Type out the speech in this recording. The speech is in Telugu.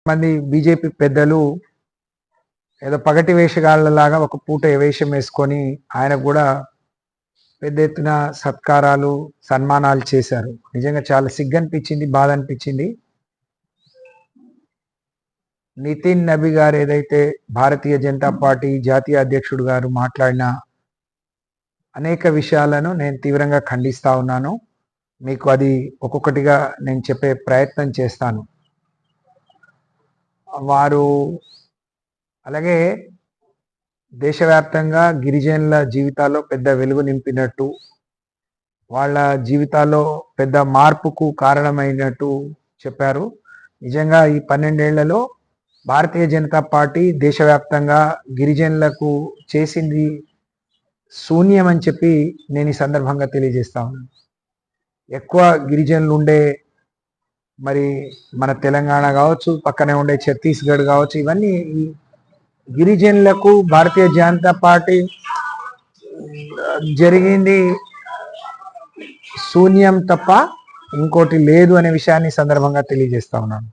మంది బీజేపీ పెద్దలు ఏదో పగటి వేషగాళ్ళలాగా ఒక పూట వేషం వేసుకొని ఆయన కూడా పెద్ద ఎత్తున సత్కారాలు సన్మానాలు చేశారు. నిజంగా చాలా సిగ్గనిపించింది, బాధ అనిపించింది. నితిన్ నబి గారు ఏదైతే భారతీయ జనతా పార్టీ జాతీయ అధ్యక్షుడు గారు మాట్లాడిన అనేక విషయాలను నేను తీవ్రంగా ఖండిస్తా ఉన్నాను. మీకు అది ఒక్కొక్కటిగా నేను చెప్పే ప్రయత్నం చేస్తాను. వారు అలాగే దేశవ్యాప్తంగా గిరిజనుల జీవితాల్లో పెద్ద వెలుగు నింపినట్టు, వాళ్ళ జీవితాల్లో పెద్ద మార్పుకు కారణమైనట్టు చెప్పారు. నిజంగా ఈ 12 ఏళ్లలో భారతీయ జనతా పార్టీ దేశవ్యాప్తంగా గిరిజనులకు చేసింది శూన్యం అని చెప్పి నేను ఈ సందర్భంగా తెలియజేస్తా ఉన్నాను. ఎక్కువ గిరిజనులు ఉండే మరి మన తెలంగాణ కావచ్చు, పక్కనే ఉండే ఛత్తీస్గఢ్ కావచ్చు, ఇవన్నీ గిరిజనులకు భారతీయ జనతా పార్టీ జరిగింది శూన్యం తప్ప ఇంకోటి లేదు అనే విషయాన్ని సందర్భంగా తెలియజేస్తా ఉన్నాను.